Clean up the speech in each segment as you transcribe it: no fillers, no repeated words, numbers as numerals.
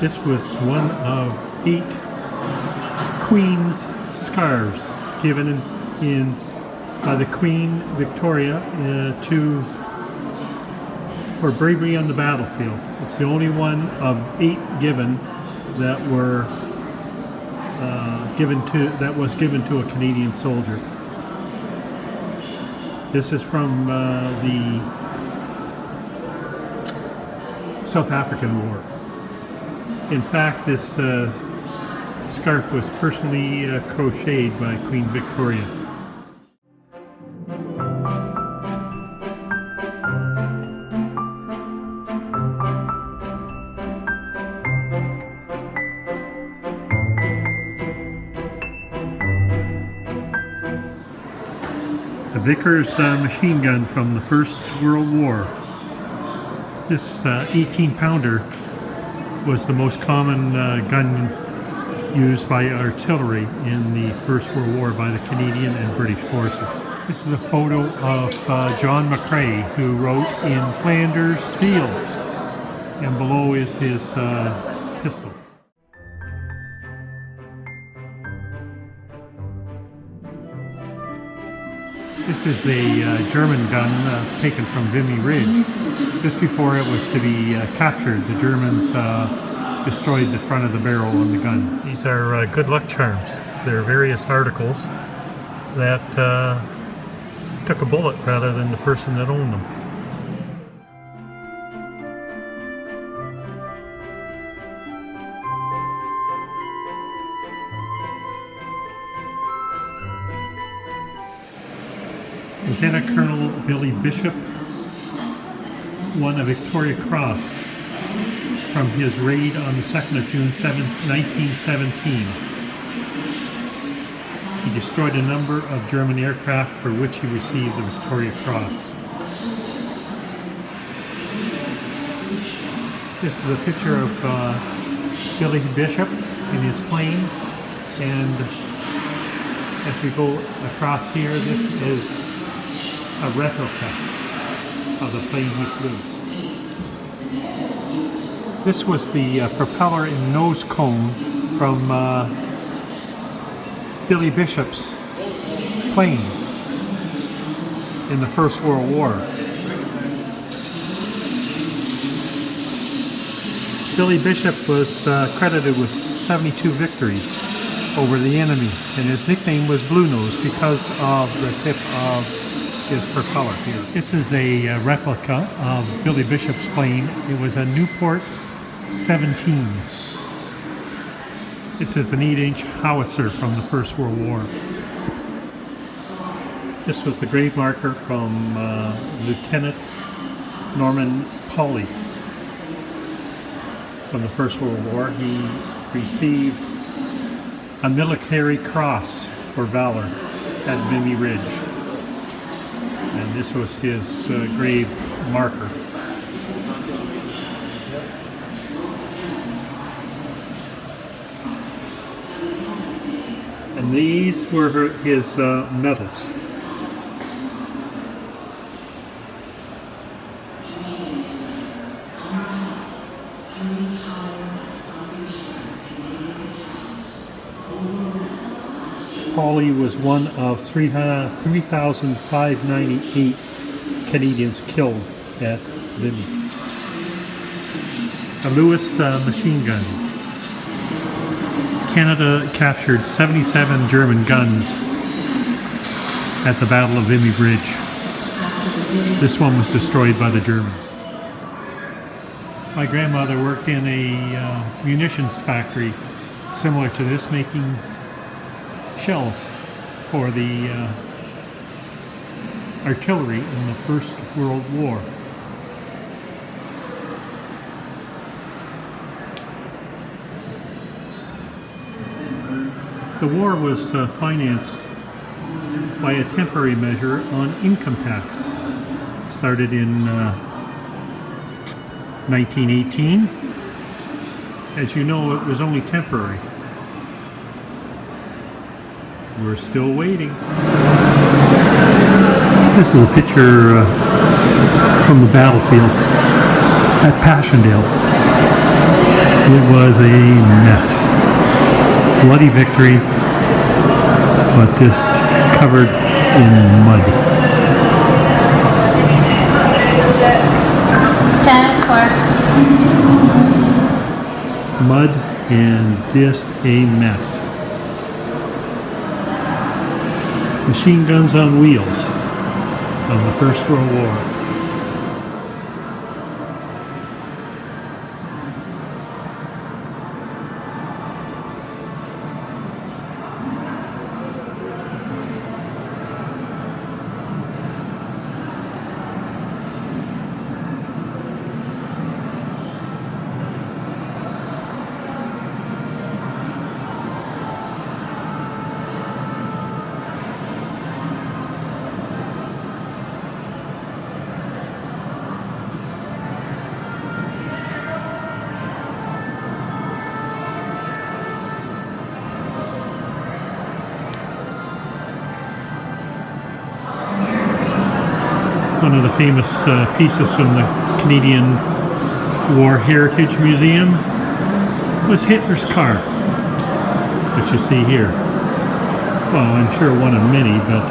This was one of 8 Queen's scarves given in by the Queen Victoria for bravery on the battlefield. It's the only one of 8 given that was given to a Canadian soldier. This is from the South African War. In fact, this scarf was personally crocheted by Queen Victoria. A Vickers machine gun from the First World War. This 18-pounder was the most common gun used by artillery in the First World War by the Canadian and British forces. This is a photo of John McCrae, who wrote In Flanders Fields, and below is his pistol. This is a German gun taken from Vimy Ridge. Just before it was to be captured, the Germans destroyed the front of the barrel on the gun. These are good luck charms. There are various articles that took a bullet rather than the person that owned them. Lieutenant Colonel Billy Bishop won a Victoria Cross from his raid on the 2nd of June 1917. He destroyed a number of German aircraft for which he received the Victoria Cross. This is a picture of Billy Bishop in his plane, and as we go across here, this is a replica of the plane he flew. This was the propeller and nose cone from Billy Bishop's plane in the First World War. Billy Bishop was credited with 72 victories over the enemy, and his nickname was Blue Nose because of the tip of his propeller here. This is a replica of Billy Bishop's plane. It was a Newport 17. This is an 8-inch howitzer from the First World War. This was the grave marker from Lieutenant Norman Pauley from the First World War. He received a military cross for valor at Vimy Ridge. And this was his grave marker. And these were his medals. Pauley was one of 3,598 Canadians killed at Vimy. A Lewis machine gun. Canada captured 77 German guns at the Battle of Vimy Ridge. This one was destroyed by the Germans. My grandmother worked in a munitions factory similar to this, making shells for the artillery in the First World War. The war was financed by a temporary measure on income tax. Started in 1918. As you know, it was only temporary. We're still waiting. This is a picture from the battlefield at Passchendaele It was a mess. Bloody victory, but just covered in mud. 10-4. Mud and just a mess. Machine guns on wheels of the First World War. One of the famous pieces from the Canadian War Heritage Museum was Hitler's car, which you see here. Well, I'm sure one of many, but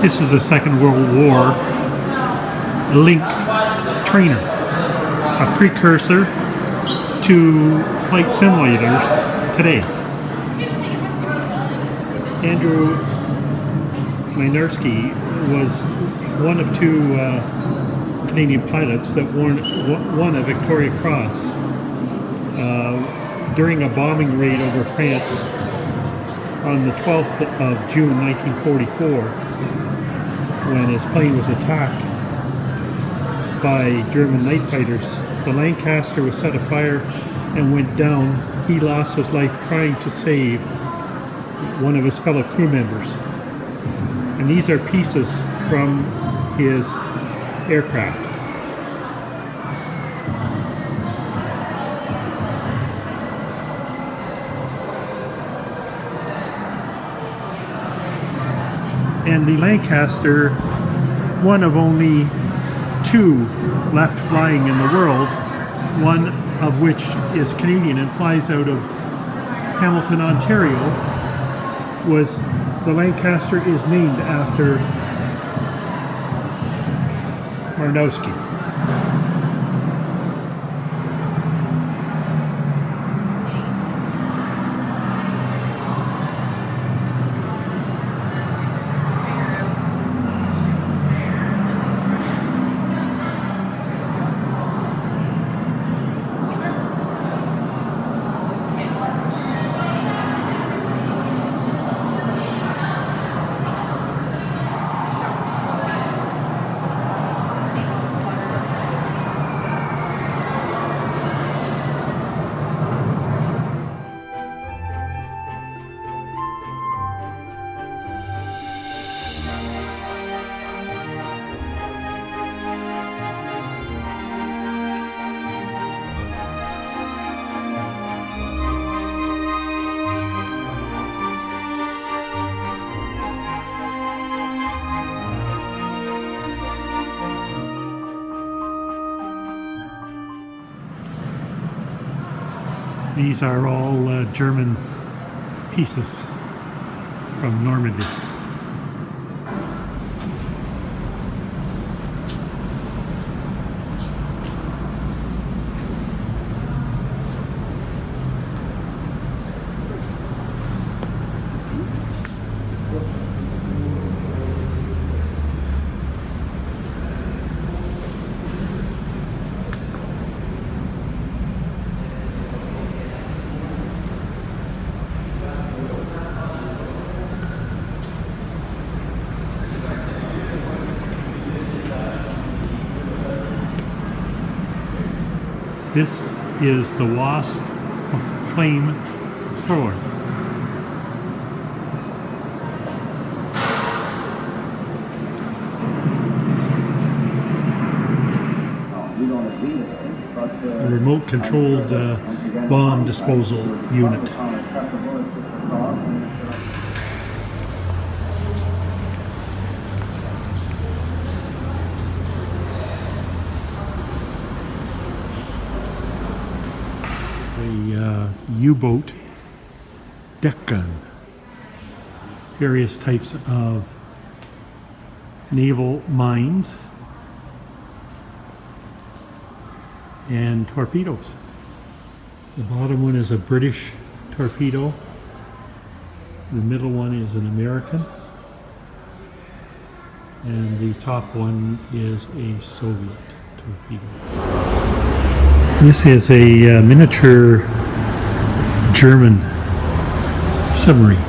this is a Second World War Link trainer, a precursor to flight simulators today. Andrew Mynarski was one of two Canadian pilots that won a Victoria Cross during a bombing raid over France on the 12th of June 1944, when his plane was attacked by German night fighters. The Lancaster was set afire and went down. He lost his life trying to save one of his fellow crew members. And these are pieces from his aircraft. And the Lancaster, one of only two left flying in the world, one of which is Canadian and flies out of Hamilton, Ontario, was the Lancaster is named after Marnowski. These are all German pieces from Normandy. This is the Wasp flame thrower. A remote controlled bomb disposal unit. U-boat deck gun. Various types of naval mines and torpedoes. The bottom one is a British torpedo. The middle one is an American. And the top one is a Soviet torpedo. This is a miniature German submarine.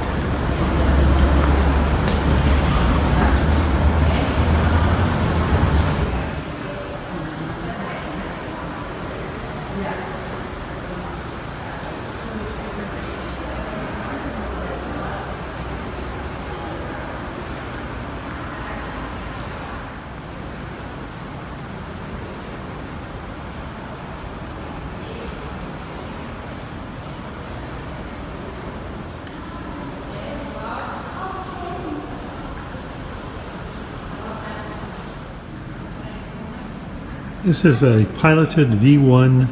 This is a piloted V1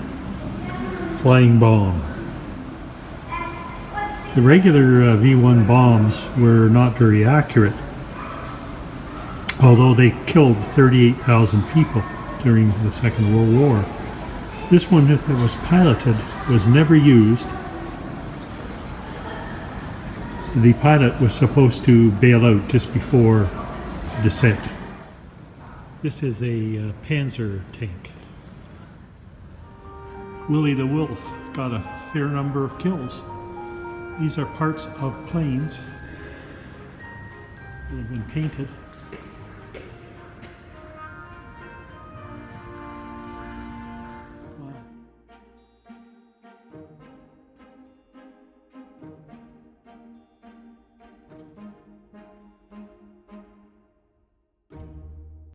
flying bomb. The regular V1 bombs were not very accurate, although they killed 38,000 people during the Second World War. This one that was piloted was never used. The pilot was supposed to bail out just before descent. This is a Panzer tank. Willie the Wolf got a fair number of kills. These are parts of planes that have been painted.